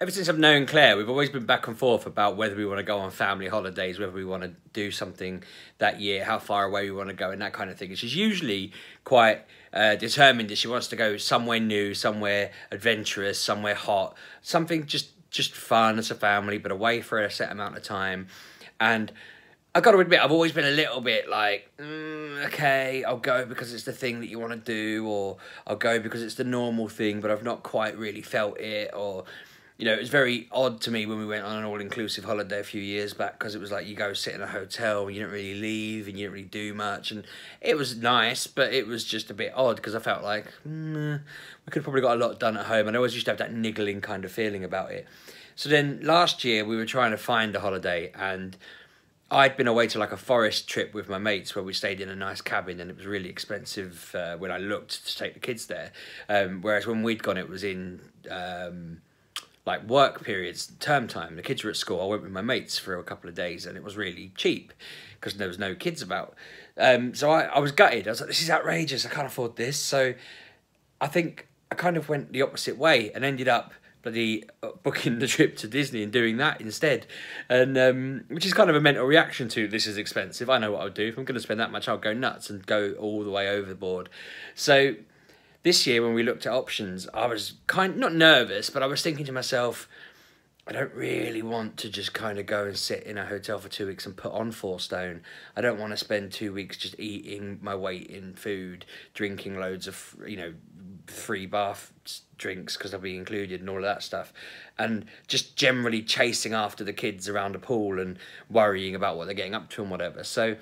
ever since I've known Claire, we've always been back and forth about whether we want to go on family holidays, whether we want to do something that year, how far away we want to go, and that kind of thing. And she's usually quite determined that she wants to go somewhere new, somewhere adventurous, somewhere hot, something just fun as a family, but away for a set amount of time. And I got to admit, I've always been a little bit like, okay, I'll go because it's the thing that you want to do, or I'll go because it's the normal thing, but I've not quite really felt it. Or, you know, it was very odd to me when we went on an all-inclusive holiday a few years back, because it was like you go sit in a hotel and you don't really leave and you don't really do much. And it was nice, but it was just a bit odd because I felt like, we could have probably got a lot done at home. And I always used to have that niggling kind of feeling about it. So then last year we were trying to find a holiday, and I'd been away to like a forest trip with my mates where we stayed in a nice cabin, and it was really expensive when I looked to take the kids there. Whereas when we'd gone, it was in like work periods, term time. The kids were at school. I went with my mates for a couple of days, and it was really cheap because there was no kids about. So I was gutted. I was like, this is outrageous. I can't afford this. So I think I kind of went the opposite way and ended up bloody booking the trip to Disney and doing that instead. And which is kind of a mental reaction to, this is expensive. I know what I'll do. If I'm going to spend that much, I'll go nuts and go all the way overboard. So this year when we looked at options, I was not nervous, but I was thinking to myself, I don't really want to just kind of go and sit in a hotel for 2 weeks and put on 4 stone. I don't want to spend 2 weeks just eating my weight in food, drinking loads of, you know, free bath drinks because they'll be included and all of that stuff, and just generally chasing after the kids around the pool and worrying about what they're getting up to and whatever. So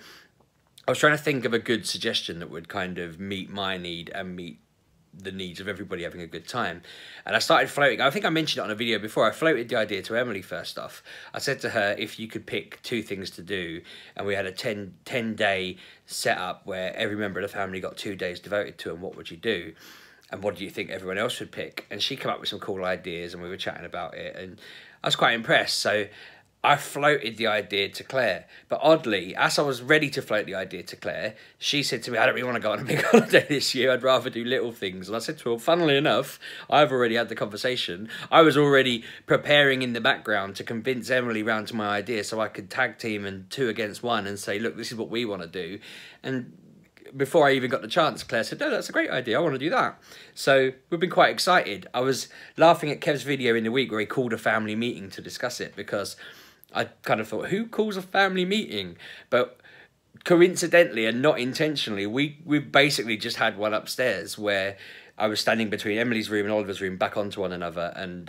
I was trying to think of a good suggestion that would kind of meet my need and meet the needs of everybody having a good time. And I started floating. I think I mentioned it on a video before. I floated the idea to Emily first off. I said to her, if you could pick 2 things to do, and we had a 10-day setup where every member of the family got 2 days devoted to them, what would you do? And what do you think everyone else would pick? And she came up with some cool ideas, and we were chatting about it, and I was quite impressed. So I floated the idea to Claire. But oddly, as I was ready to float the idea to Claire, she said to me, I don't really want to go on a big holiday this year. I'd rather do little things. And I said to her, funnily enough, I've already had the conversation. I was already preparing in the background to convince Emily round to my idea so I could tag team and 2 against 1 and say, look, this is what we want to do. And before I even got the chance, Claire said, no, that's a great idea. I want to do that. So we've been quite excited. I was laughing at Kev's video in the week where he called a family meeting to discuss it, because I kind of thought, who calls a family meeting? But coincidentally and not intentionally, we basically just had one upstairs where I was standing between Emily's room and Oliver's room, back onto one another, and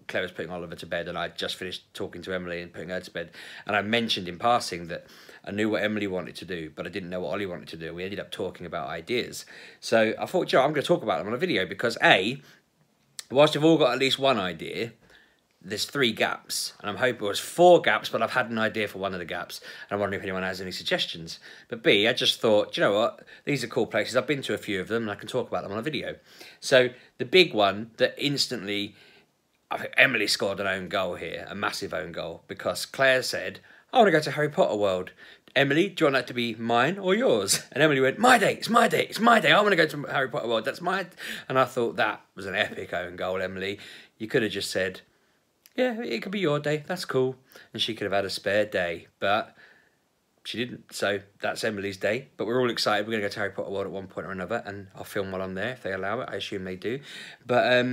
Claire was putting Oliver to bed, and I just finished talking to Emily and putting her to bed. And I mentioned in passing that I knew what Emily wanted to do, but I didn't know what Ollie wanted to do. We ended up talking about ideas. So I thought, I'm going to talk about them on a video, because A, whilst you've all got at least one idea, there's 3 gaps, and I'm hoping it was 4 gaps, but I've had an idea for one of the gaps, and I'm wondering if anyone has any suggestions. But B, I just thought, you know what, these are cool places. I've been to a few of them, and I can talk about them on a video. So the big one that instantly, I think Emily scored an own goal here, a massive own goal, because Claire said, I want to go to Harry Potter World. Emily, do you want that to be mine or yours? And Emily went, my day, it's my day, it's my day. I want to go to Harry Potter World, that's my... And I thought, that was an epic own goal, Emily. You could have just said, yeah, it could be your day, that's cool. And she could have had a spare day, but she didn't. So that's Emily's day. But we're all excited. We're going to go to Harry Potter World at one point or another, and I'll film while I'm there if they allow it. I assume they do. But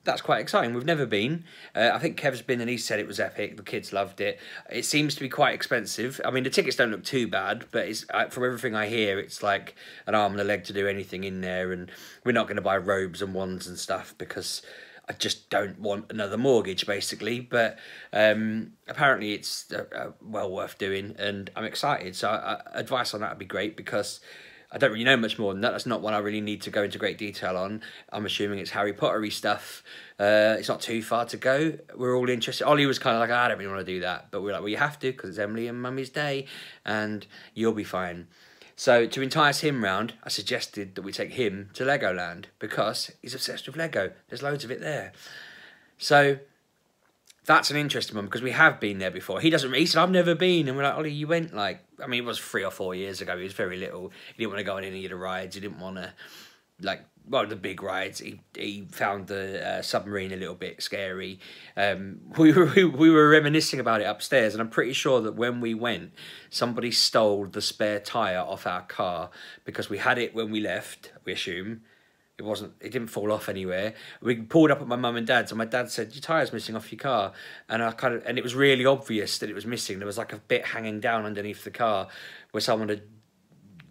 that's quite exciting. We've never been. I think Kev's been, and he said it was epic. The kids loved it. It seems to be quite expensive. I mean, the tickets don't look too bad, but it's from everything I hear, it's like an arm and a leg to do anything in there, and we're not going to buy robes and wands and stuff because I just don't want another mortgage, basically. But apparently it's well worth doing, and I'm excited. So advice on that would be great, because I don't really know much more than that. That's not one I really need to go into great detail on. I'm assuming it's Harry Potter-y stuff. It's not too far to go. We're all interested. Ollie was kind of like, I don't really want to do that. But we're like, well, you have to, because it's Emily and Mummy's day, and you'll be fine. So to entice him round, I suggested that we take him to Legoland, because he's obsessed with Lego. There's loads of it there. So that's an interesting one, because we have been there before. He said, I've never been. And we're like, Ollie, you went like, I mean, it was 3 or 4 years ago. He was very little. He didn't want to go on any of the rides. He didn't want to like, well, the big rides. He found the submarine a little bit scary. We were reminiscing about it upstairs, and I'm pretty sure that when we went, somebody stole the spare tyre off our car because we had it when we left, we assume. It didn't fall off anywhere. We pulled up at my mum and dad's, and my dad said, "Your tyre's missing off your car." And and it was really obvious that it was missing. There was like a bit hanging down underneath the car where someone had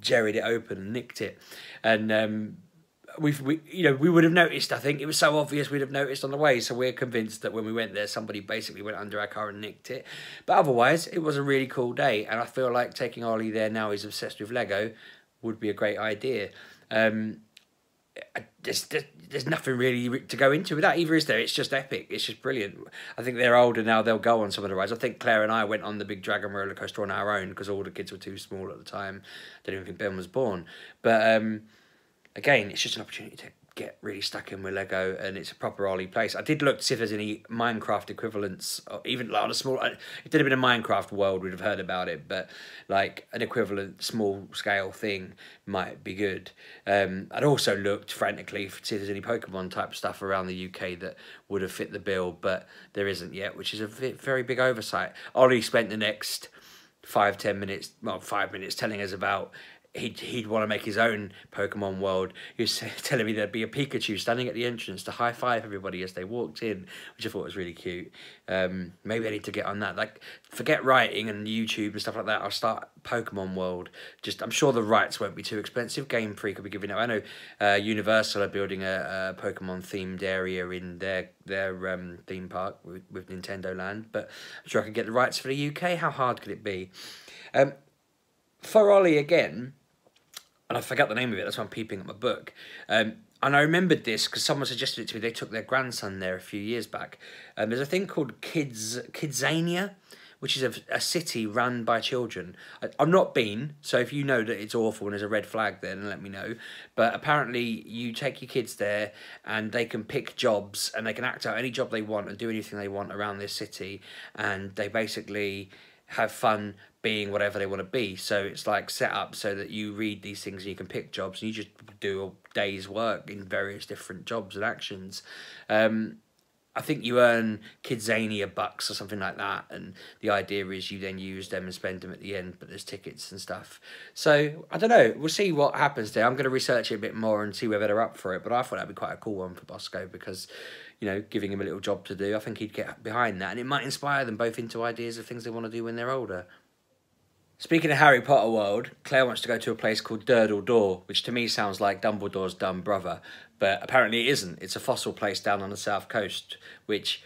jerried it open and nicked it. And we would have noticed. I think it was so obvious we'd have noticed on the way. So we're convinced that when we went there, somebody basically went under our car and nicked it. But otherwise, it was a really cool day, and I feel like taking Ollie there now. He's obsessed with Lego, would be a great idea. There's nothing really to go into with that either, is there? It's just epic. It's just brilliant. I think they're older now. They'll go on some of the rides. I think Claire and I went on the big Dragon roller coaster on our own because all the kids were too small at the time. I don't even think Ben was born. But again, it's just an opportunity to get really stuck in with Lego, and it's a proper Ollie place. I did look to see if there's any Minecraft equivalents, or even like on a small. If it had been a Minecraft world, we'd have heard about it, but like an equivalent small scale thing might be good. I'd also looked frantically to see if there's any Pokemon type stuff around the UK that would have fit the bill, but there isn't yet, which is a very big oversight. Ollie spent the next 5 minutes telling us about he'd want to make his own Pokemon world. He was telling me there'd be a Pikachu standing at the entrance to high-five everybody as they walked in, which I thought was really cute. Maybe I need to get on that. Like, forget writing and YouTube and stuff like that. I'll start Pokemon world. I'm sure the rights won't be too expensive. Game Freak will be giving out. I know Universal are building a Pokemon-themed area in their theme park with Nintendo Land, but I'm sure I could get the rights for the UK. How hard could it be? For Ollie again, and I forgot the name of it, that's why I'm peeping at my book. And I remembered this because someone suggested it to me. They took their grandson there a few years back. There's a thing called Kidzania, which is a city run by children. I've not been, so if you know that it's awful and there's a red flag there, then let me know. But apparently you take your kids there and they can pick jobs and they can act out any job they want and do anything they want around this city. And they basically have fun being whatever they want to be. So it's like set up so that you read these things and you can pick jobs and you just do a day's work in various different jobs and actions. I think you earn Kidzania bucks or something like that, and the idea is you then use them and spend them at the end, but there's tickets and stuff. So I don't know, we'll see what happens there. I'm going to research it a bit more and see whether they're up for it, but I thought that'd be quite a cool one for Bosco because, you know, giving him a little job to do, I think he'd get behind that, and it might inspire them both into ideas of things they want to do when they're older. Speaking of Harry Potter world, Claire wants to go to a place called Durdle Door, which to me sounds like Dumbledore's dumb brother, but apparently it isn't. It's a fossil place down on the south coast, which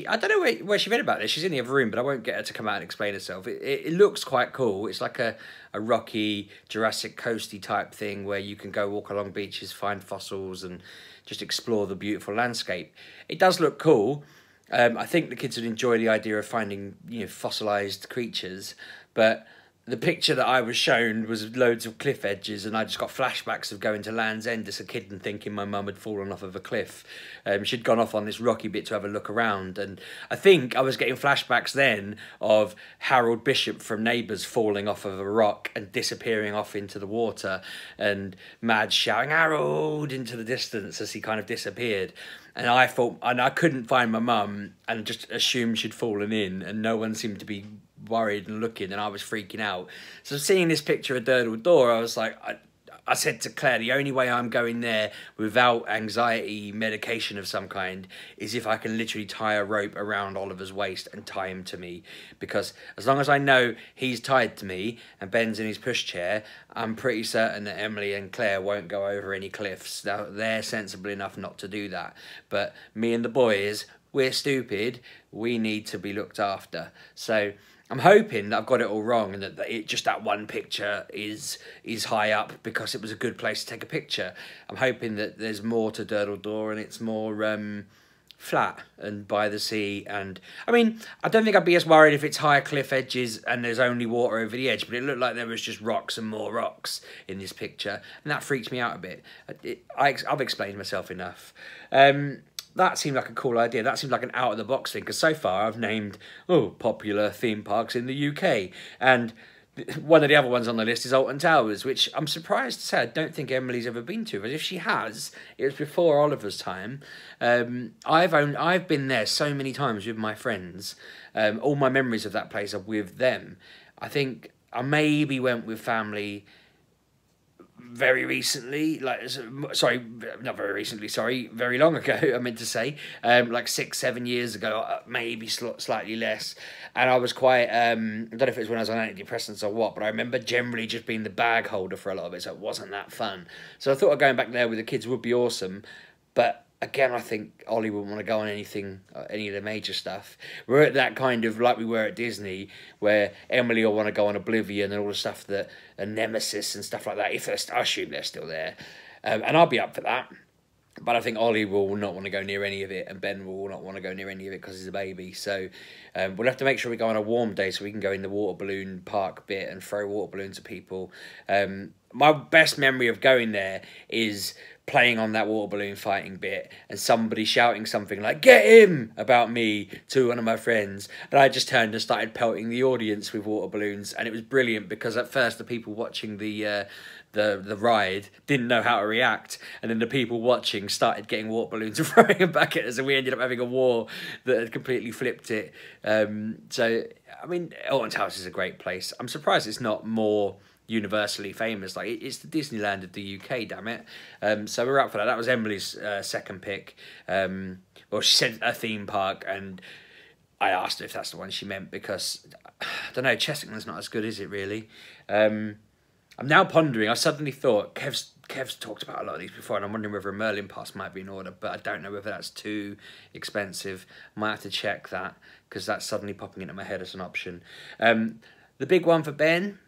I don't know where she read about this. She's in the other room, but I won't get her to come out and explain herself. It looks quite cool. It's like a rocky, Jurassic Coasty type thing where you can go walk along beaches, find fossils, and just explore the beautiful landscape. It does look cool. I think the kids would enjoy the idea of finding, you know, fossilised creatures, but the picture that I was shown was loads of cliff edges, and I just got flashbacks of going to Land's End as a kid and thinking my mum had fallen off of a cliff. She'd gone off on this rocky bit to have a look around, and I think I was getting flashbacks then of Harold Bishop from Neighbours falling off of a rock and disappearing off into the water, and Madge shouting "Harold" into the distance as he kind of disappeared. And I couldn't find my mum and just assumed she'd fallen in, and no one seemed to be worried and looking, and I was freaking out. So seeing this picture of Durdle Door, I was like, I said to Claire, the only way I'm going there without anxiety medication of some kind is if I can literally tie a rope around Oliver's waist and tie him to me, because as long as I know he's tied to me and Ben's in his pushchair, I'm pretty certain that Emily and Claire won't go over any cliffs. They're sensible enough not to do that, but me and the boys, we're stupid. We need to be looked after. So I'm hoping that I've got it all wrong and that just that one picture is high up because it was a good place to take a picture. I'm hoping that there's more to Durdle Door and it's more flat and by the sea. And I mean, I don't think I'd be as worried if it's higher cliff edges and there's only water over the edge, but it looked like there was just rocks and more rocks in this picture, and that freaked me out a bit. I've explained myself enough. That seemed like a cool idea. That seemed like an out-of-the-box thing, because so far I've named popular theme parks in the UK. And One of the other ones on the list is Alton Towers, which I'm surprised to say I don't think Emily's ever been to. But if she has, it was before Oliver's time. I've been there so many times with my friends. All my memories of that place are with them. I think I maybe went with family very recently, sorry, not very recently, sorry, very long ago, I meant to say, like 6-7 years ago, maybe slightly less, and I was quite, I don't know if it was when I was on antidepressants or what, but I remember generally just being the bag holder for a lot of it, so it wasn't that fun. So I thought going back there with the kids would be awesome, but again, I think Ollie wouldn't want to go on anything, any of the major stuff. We're at that kind of, like we were at Disney, where Emily will want to go on Oblivion and all the stuff that, and Nemesis and stuff like that, if I assume they're still there. And I'll be up for that. But I think Ollie will not want to go near any of it, and Ben will not want to go near any of it because he's a baby. So we'll have to make sure we go on a warm day so we can go in the water balloon park bit and throw water balloons at people. My best memory of going there is playing on that water balloon fighting bit and somebody shouting something like "get him" about me to one of my friends, and I just turned and started pelting the audience with water balloons, and it was brilliant because at first the people watching the ride didn't know how to react, and then the people watching started getting water balloons and throwing them back at us, and we ended up having a war that had completely flipped it. So I mean, Alton Towers is a great place. I'm surprised it's not more universally famous. Like, it's the Disneyland of the UK, damn it. So we're up for that. That was Emily's second pick. Well, she said a theme park, and I asked her if that's the one she meant because I don't know, Chessington's not as good, is it really? I'm now pondering. I suddenly thought Kev's talked about a lot of these before, and I'm wondering whether a Merlin pass might be in order, but I don't know whether that's too expensive. Might have to check that because that's suddenly popping into my head as an option. The big one for Ben,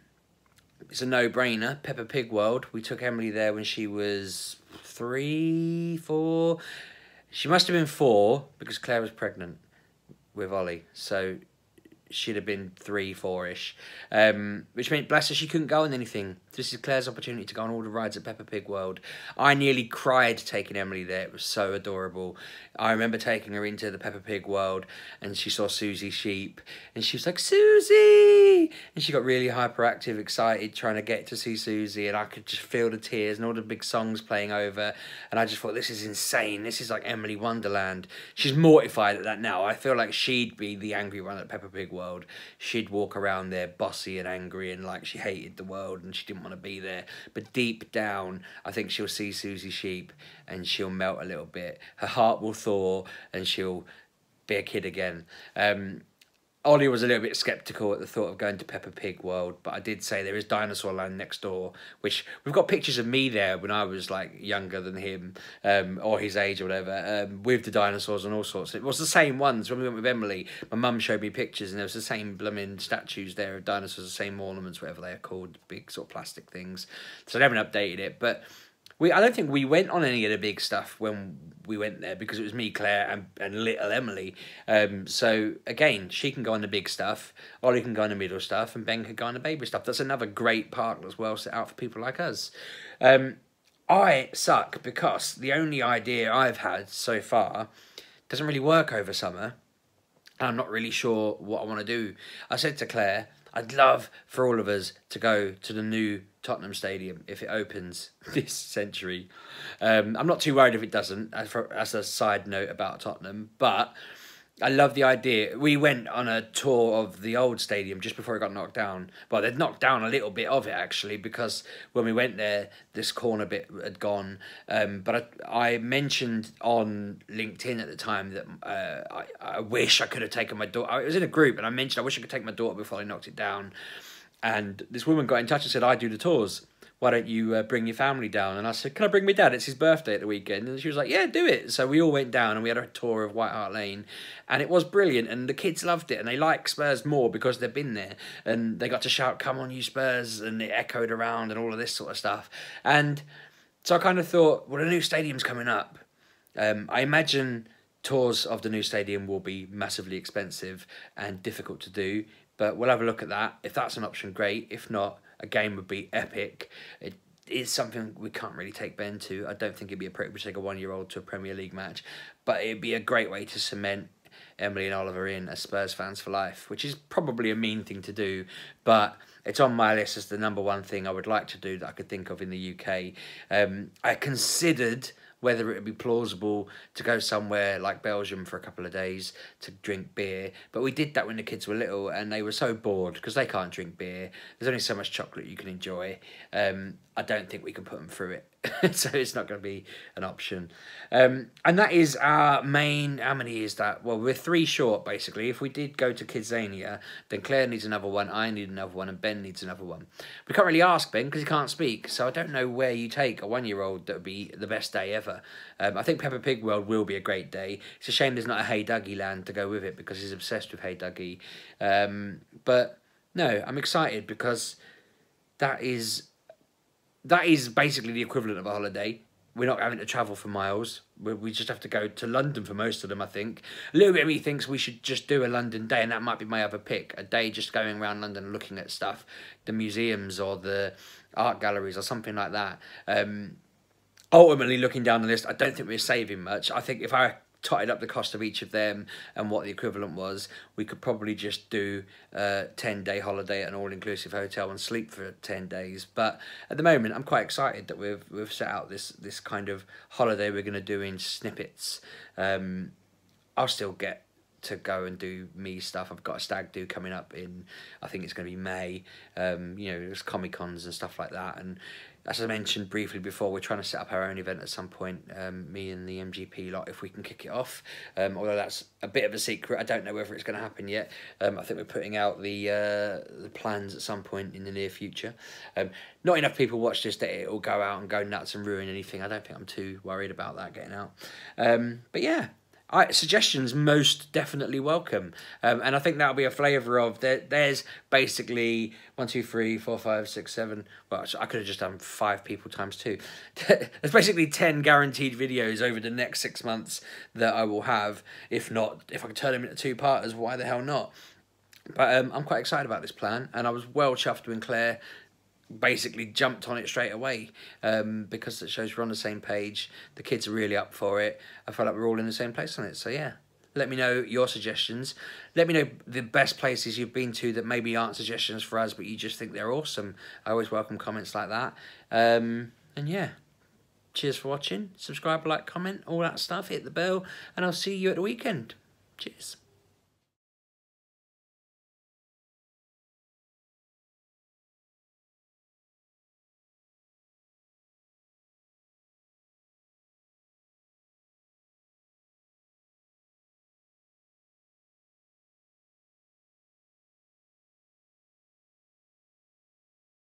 it's a no-brainer. Peppa Pig World. We took Emily there when she was 3, 4. She must have been 4 because Claire was pregnant with Ollie. So she'd have been 3, 4-ish. Which meant, bless her, she couldn't go on anything. This is Claire's opportunity to go on all the rides at Peppa Pig World. I nearly cried taking Emily there. It was so adorable. I remember taking her into the Peppa Pig World and she saw Susie Sheep and she was like, "Susie!" And she got really hyperactive, excited, trying to get to see Susie, and I could just feel the tears and all the big songs playing over, and I just thought, this is insane. This is like Emily Wonderland. She's mortified at that now. I feel like she'd be the angry one at Peppa Pig World. She'd walk around there bossy and angry and like she hated the world and she didn't want to be there, but deep down I think she'll see Susie Sheep and she'll melt a little bit. Her heart will thaw and she'll be a kid again. Ollie was a little bit sceptical at the thought of going to Peppa Pig World, but I did say there is Dinosaur Land next door, which we've got pictures of me there when I was like younger than him, or his age or whatever, with the dinosaurs and all sorts. It was the same ones when we went with Emily. My mum showed me pictures and there was the same blooming statues there of dinosaurs, the same ornaments, whatever they are called, big sort of plastic things. So they haven't updated it, but I don't think we went on any of the big stuff when we went there because it was me, Claire, and little Emily. So, again, she can go on the big stuff, Ollie can go on the middle stuff, and Ben can go on the baby stuff. That's another great park that's well set out for people like us. I suck because the only idea I've had so far doesn't really work over summer. And I'm not really sure what I want to do. I said to Claire, I'd love for all of us to go to the new Tottenham Stadium if it opens this century. I'm not too worried if it doesn't, as a side note about Tottenham, but I love the idea. We went on a tour of the old stadium just before it got knocked down. Well, they'd knocked down a little bit of it, actually, because when we went there, this corner bit had gone. But I mentioned on LinkedIn at the time that I wish I could have taken my daughter. It was in a group, and I mentioned I wish I could take my daughter before I knocked it down. And this woman got in touch and said, "I do the tours. Why don't you bring your family down?" And I said, "Can I bring my dad? It's his birthday at the weekend." And she was like, "Yeah, do it." So we all went down and we had a tour of White Hart Lane. And it was brilliant. And the kids loved it. And they like Spurs more because they've been there. And they got to shout, "Come on, you Spurs." And it echoed around and all of this sort of stuff. And so I kind of thought, well, the new stadium's coming up. I imagine tours of the new stadium will be massively expensive and difficult to do. But we'll have a look at that. If that's an option, great. If not, a game would be epic. It is something we can't really take Ben to. I don't think it'd be appropriate to take a 1-year-old to a Premier League match. But it'd be a great way to cement Emily and Oliver in as Spurs fans for life, which is probably a mean thing to do, but it's on my list as the #1 thing I would like to do that I could think of in the UK. I considered whether it would be plausible to go somewhere like Belgium for a couple of days to drink beer. But we did that when the kids were little and they were so bored because they can't drink beer. There's only so much chocolate you can enjoy. I don't think we can put them through it. So it's not going to be an option. And that is our main... How many is that? Well, we're 3 short, basically. If we did go to Kidzania, then Claire needs another one, I need another one, and Ben needs another one. We can't really ask Ben because he can't speak, so I don't know where you take a 1-year-old that would be the best day ever. I think Peppa Pig World will be a great day. It's a shame there's not a Hey Dougie land to go with it because he's obsessed with Hey Dougie. But no, I'm excited because that is basically the equivalent of a holiday. We're not having to travel for miles. We just have to go to London for most of them, I think. A little bit of me thinks we should just do a London day, and that might be my other pick. A day just going around London looking at stuff, the museums or the art galleries or something like that. Ultimately, looking down the list, I don't think we're saving much. I think if I totted up the cost of each of them and what the equivalent was, we could probably just do a 10-day holiday at an all-inclusive hotel and sleep for 10 days. But at the moment, I'm quite excited that we've set out this kind of holiday we're going to do in snippets. I'll still get to go and do me stuff. I've got a stag do coming up in, I think it's going to be May. You know, there's Comic Cons and stuff like that, and as I mentioned briefly before, we're trying to set up our own event at some point, me and the MGP lot, if we can kick it off. Although that's a bit of a secret, I don't know whether it's going to happen yet. I think we're putting out the plans at some point in the near future. Not enough people watch this that it will go out and go nuts and ruin anything. I don't think I'm too worried about that getting out. But yeah. Suggestions most definitely welcome, and I think that'll be a flavour of there's basically 1, 2, 3, 4, 5, 6, 7. Well, I could have just done 5 people times 2. There's basically 10 guaranteed videos over the next 6 months that I will have. If not, if I can turn them into 2-parters, why the hell not? But I'm quite excited about this plan, and I was well chuffed when Claire basically jumped on it straight away, because it shows we're on the same page. The kids are really up for it. I feel like we're all in the same place on it. So yeah, let me know your suggestions. Let me know the best places you've been to that maybe aren't suggestions for us, but you just think they're awesome. I always welcome comments like that. And yeah, cheers for watching. Subscribe, like, comment, all that stuff. Hit the bell, and I'll see you at the weekend. Cheers.